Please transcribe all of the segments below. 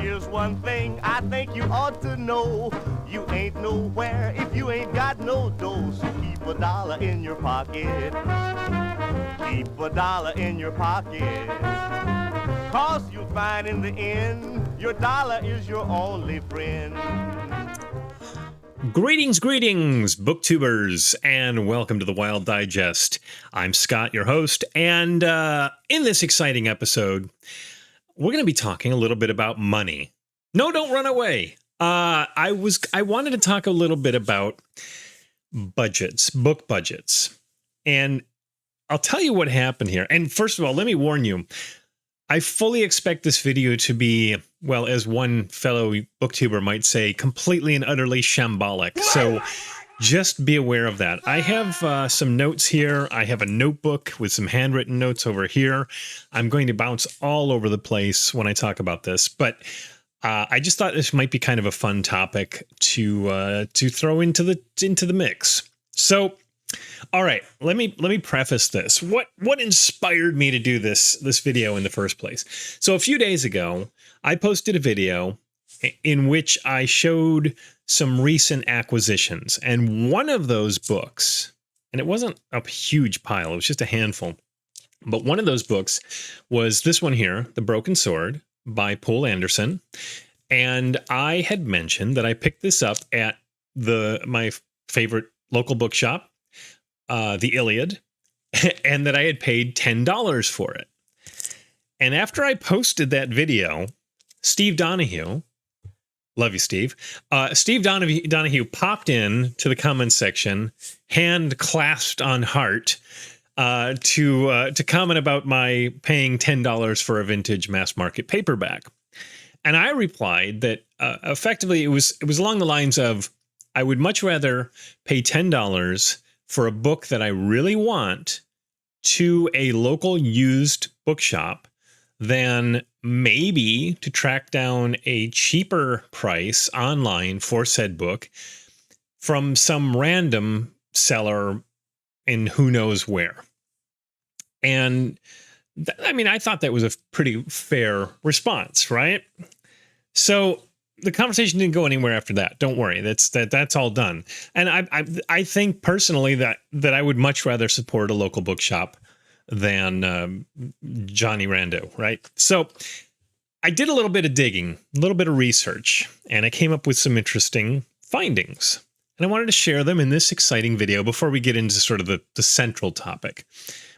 here's one thing I think you ought to know. You ain't nowhere if you ain't got no dough. So keep a dollar in your pocket. Keep a dollar in your pocket. 'Cause you'll find in the end, your dollar is your only friend. Greetings, booktubers, and welcome to the Wild Digest. I'm Scott, your host, and in this exciting episode, we're going to be talking a little bit about money. No, don't run away. I wanted to talk a little bit about budgets, book budgets, and I'll tell you what happened here. And first of all, let me warn you, I fully expect this video to be, well, as one fellow booktuber might say, completely and utterly shambolic. So just be aware of that. I have some notes here. I have a notebook with some handwritten notes over here. I'm going to bounce all over the place when I talk about this, but I just thought this might be kind of a fun topic to throw into the mix. So, all right, let me preface this. What inspired me to do this video in the first place? So a few days ago, I posted a video in which I showed some recent acquisitions, and one of those books, and it wasn't a huge pile, it was just a handful, but one of those books was this one here, The Broken Sword by Poul Anderson. And I had mentioned that I picked this up at my favorite local bookshop, the Iliad, and that I had paid $10 for it. And after I posted that video, Steve Donahue, love you, Steve. Steve Donahue popped in to the comments section, hand clasped on heart, to comment about my paying $10 for a vintage mass market paperback. And I replied that effectively it was along the lines of, I would much rather pay $10 for a book that I really want to a local used bookshop than maybe to track down a cheaper price online for said book from some random seller in who knows where. And I thought that was a pretty fair response, right? So the conversation didn't go anywhere after that. Don't worry. That's all done. And I think personally that I would much rather support a local bookshop than Johnny Rando, right? So I did a little bit of digging, a little bit of research, and I came up with some interesting findings. And I wanted to share them in this exciting video before we get into sort of the central topic.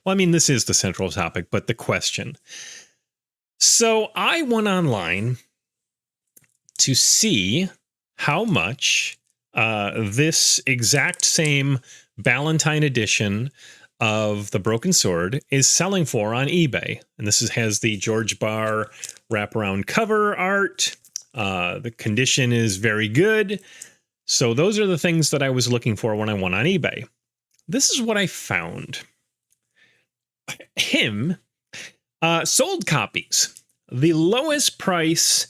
Well, I mean, this is the central topic, but the question. So I went online to see how much this exact same Ballantine edition of The Broken Sword is selling for on eBay. And this has the George Barr wraparound cover art. The condition is very good. So those are the things that I was looking for when I went on eBay. This is what I found. Sold copies. The lowest price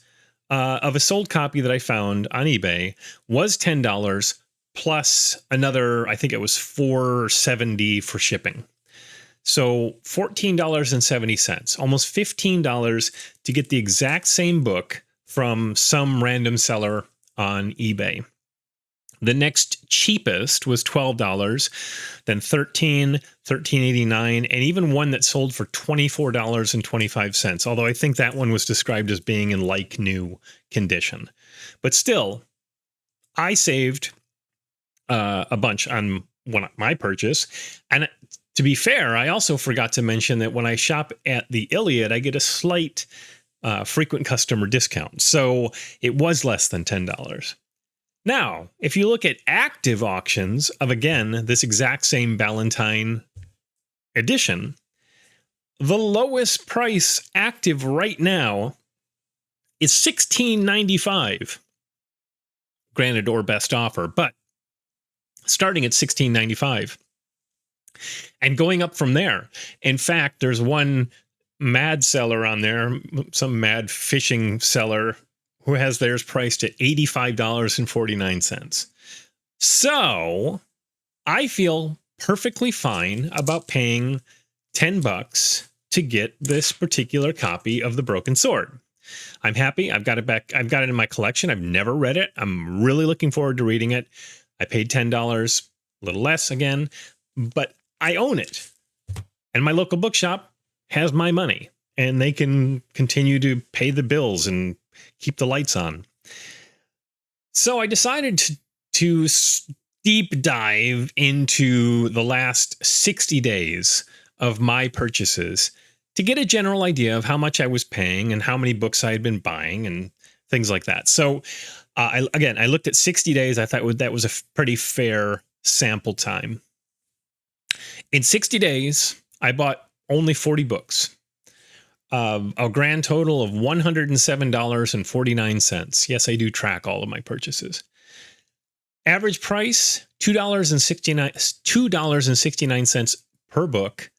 of a sold copy that I found on eBay was $10 plus another, I think it was $4.70 for shipping. So $14.70, almost $15 to get the exact same book from some random seller on eBay. The next cheapest was $12, then $13, $13.89, and even one that sold for $24.25, although I think that one was described as being in like new condition. But still, I saved a bunch on my purchase. And to be fair, I also forgot to mention that when I shop at the Iliad, I get a slight frequent customer discount. So it was less than $10. Now, if you look at active auctions of, again, this exact same Ballantine edition, the lowest price active right now is $16.95. Granted, or best offer, but starting at $16.95 and going up from there. In fact, there's one mad seller on there, some mad fishing seller, who has theirs priced at $85.49. So I feel perfectly fine about paying $10 to get this particular copy of The Broken Sword. I'm happy. I've got it back. I've got it in my collection. I've never read it. I'm really looking forward to reading it. I paid $10, a little less again, but I own it. And my local bookshop has my money, and they can continue to pay the bills and keep the lights on. So I decided to deep dive into the last 60 days of my purchases to get a general idea of how much I was paying and how many books I had been buying and things like that. So I looked at 60 days. I thought that was a pretty fair sample time. In 60 days, I bought only 40 books. A grand total of $107.49. Yes, I do track all of my purchases. Average price, $2.69 per book.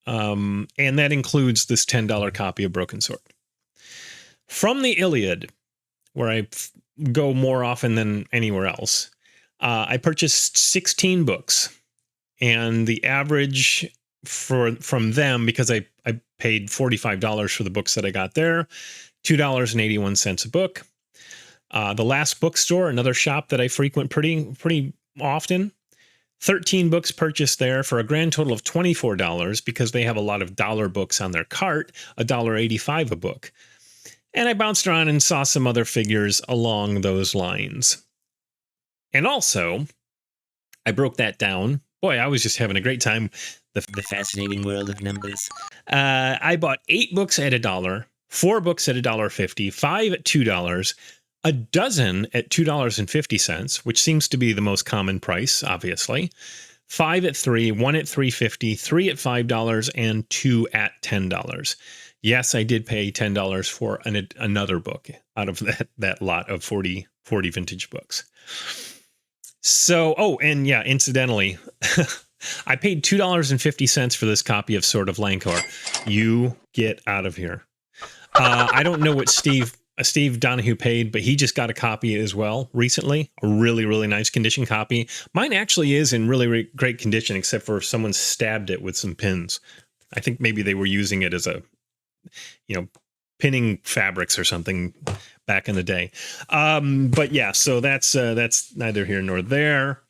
And that includes this $10 copy of Broken Sword. From the Iliad, where I go more often than anywhere else, I purchased 16 books. And the average from them, because I paid $45 for the books that I got there, $2.81 a book. The Last Bookstore, another shop that I frequent pretty often, 13 books purchased there for a grand total of $24 because they have a lot of dollar books on their cart, $1.85 a book. And I bounced around and saw some other figures along those lines. And also, I broke that down. Boy, I was just having a great time. The fascinating world of numbers. I bought 8 books at $1, 4 books at $1.50, 5 at $2, a dozen at $2.50, which seems to be the most common price, obviously. 5 at $3, 1 at $3.50, 3 at $5, and 2 at $10. Yes, I did pay $10 for another book out of that lot of 40 vintage books. So, incidentally, I paid $2.50 for this copy of Sword of Lancor. You get out of here. I don't know what Steve Donahue paid, but he just got a copy as well recently. A really, really nice condition copy. Mine actually is in really great condition, except for someone stabbed it with some pins. I think maybe they were using it as a, pinning fabrics or something back in the day. But yeah, so that's neither here nor there.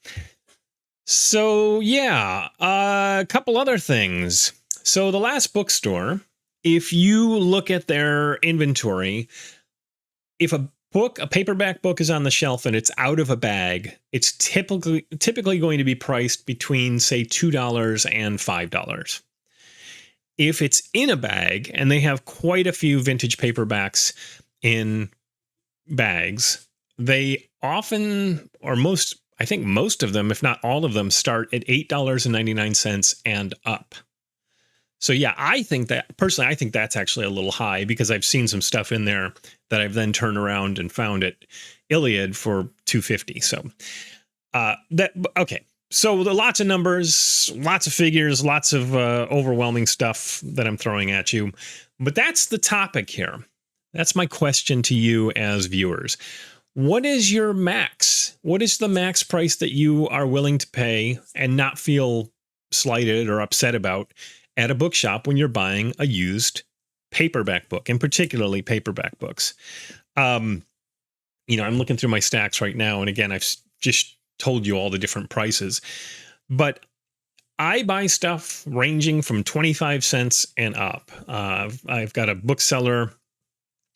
So yeah, a couple other things. So the Last Bookstore, if you look at their inventory, if a paperback book is on the shelf and it's out of a bag, it's typically going to be priced between, say, $2 and $5. If it's in a bag, and they have quite a few vintage paperbacks in bags, they often, I think most of them, if not all of them, start at $8.99 and up. So yeah, I think that's actually a little high, because I've seen some stuff in there that I've then turned around and found at Iliad for $2.50. So okay. So lots of numbers, lots of figures, lots of overwhelming stuff that I'm throwing at you. But that's the topic here. That's my question to you as viewers. What is your max? What is the max price that you are willing to pay and not feel slighted or upset about at a bookshop when you're buying a used paperback book, and particularly paperback books? I'm looking through my stacks right now, and again, I've just told you all the different prices, but I buy stuff ranging from 25 cents and up. I've got a bookseller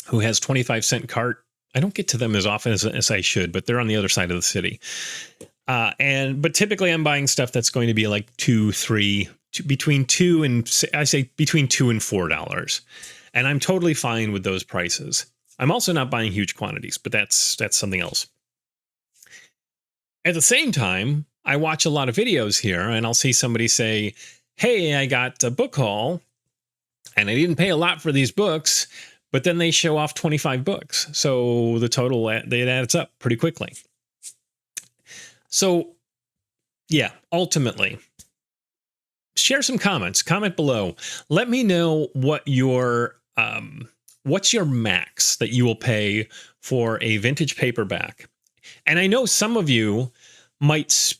who has 25-cent cart. I don't get to them as often as I should, but they're on the other side of the city. But typically I'm buying stuff that's going to be like between $2 and $4. And I'm totally fine with those prices. I'm also not buying huge quantities, but that's something else. At the same time, I watch a lot of videos here, and I'll see somebody say, hey, I got a book haul, and I didn't pay a lot for these books, but then they show off 25 books. So the total, it adds up pretty quickly. So yeah, ultimately, share some comments. Comment below. Let me know what what's your max that you will pay for a vintage paperback. And I know some of you might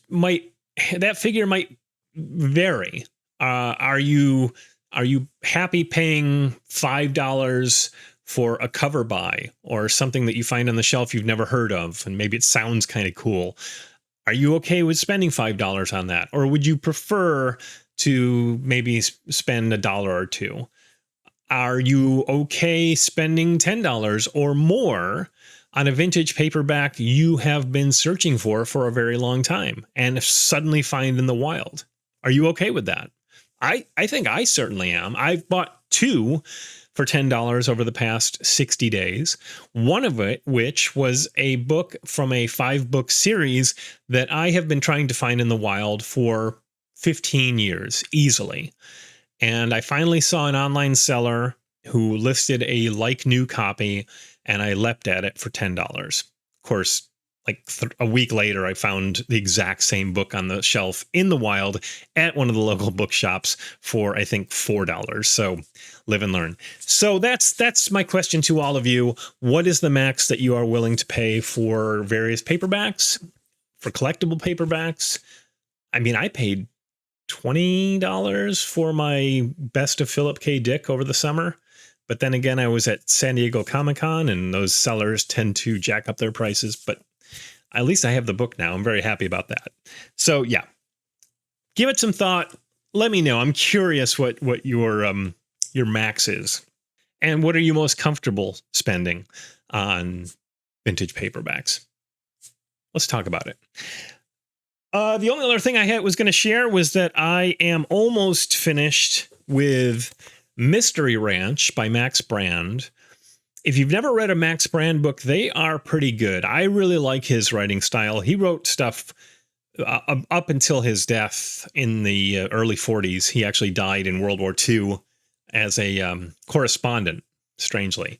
that figure might vary. Are you happy paying $5 for a cover buy or something that you find on the shelf you've never heard of, and maybe it sounds kind of cool. Are you okay with spending $5 on that? Or would you prefer to maybe spend $1 or $2? Are you okay spending $10 or more on a vintage paperback you have been searching for a very long time and suddenly find in the wild? Are you okay with that? I think I certainly am. I've bought 2 for $10 over the past 60 days. One of it, which was a book from a 5-book series that I have been trying to find in the wild for 15 years, easily. And I finally saw an online seller who listed a like new copy, and I leapt at it for $10. Of course, like a week later, I found the exact same book on the shelf in the wild at one of the local bookshops for, I think, $4. So live and learn. So that's my question to all of you. What is the max that you are willing to pay for various paperbacks, for collectible paperbacks? I mean, I paid $20 for my Best of Philip K. Dick over the summer. But then again, I was at San Diego Comic-Con, and those sellers tend to jack up their prices. But at least I have the book now. I'm very happy about that. So yeah, give it some thought. Let me know. I'm curious what your max is, and what are you most comfortable spending on vintage paperbacks? Let's talk about it. The only other thing I was going to share was that I am almost finished with Mystery Ranch by Max Brand. If you've never read a Max Brand book, they are pretty good. I really like his writing style. He wrote stuff up until his death in the early 40s. He actually died in World War II as a correspondent, strangely.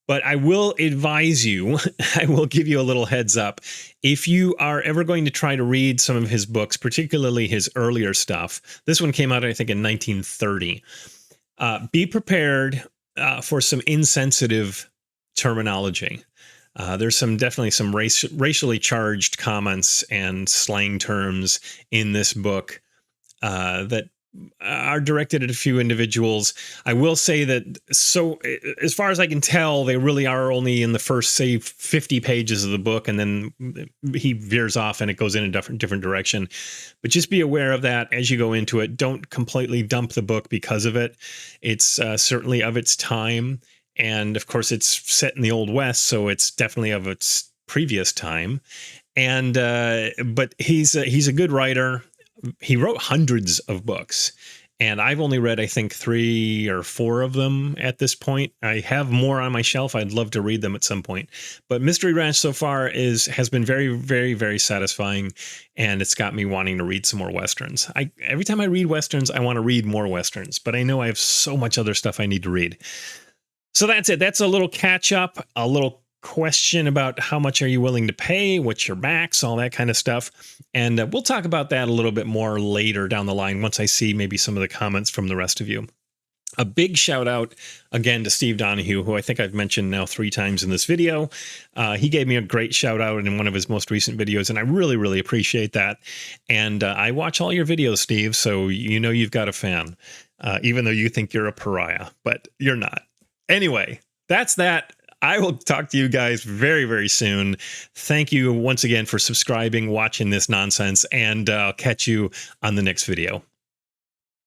But I will advise you, I will give you a little heads up. If you are ever going to try to read some of his books, particularly his earlier stuff, this one came out, I think, in 1930. Be prepared for some insensitive terminology. There's definitely some racially charged comments and slang terms in this book that are directed at a few individuals. I will say that, so as far as I can tell, they really are only in the first, say, 50 pages of the book, and then he veers off and it goes in a different direction. But just be aware of that as you go into it. Don't completely dump the book because of it. It's certainly of its time. And of course, it's set in the Old West, so it's definitely of its previous time. And but he's a good writer. He wrote hundreds of books, and I've only read, I think, 3 or 4 of them at this point. I have more on my shelf. I'd love to read them at some point. But Mystery Ranch so far has been very, very, very satisfying, and it's got me wanting to read some more Westerns. Every time I read Westerns, I want to read more Westerns, but I know I have so much other stuff I need to read. So that's it. That's a little catch up, a little question about how much are you willing to pay, what's your max, all that kind of stuff. And we'll talk about that a little bit more later down the line once I see maybe some of the comments from the rest of you. A big shout out again to Steve Donahue, who I think I've mentioned now 3 times in this video. He gave me a great shout out in one of his most recent videos, and I really, really appreciate that. And I watch all your videos, Steve, so you know you've got a fan, even though you think you're a pariah, but you're not. Anyway, that's that. I will talk to you guys very, very soon. Thank you once again for subscribing, watching this nonsense, and I'll catch you on the next video.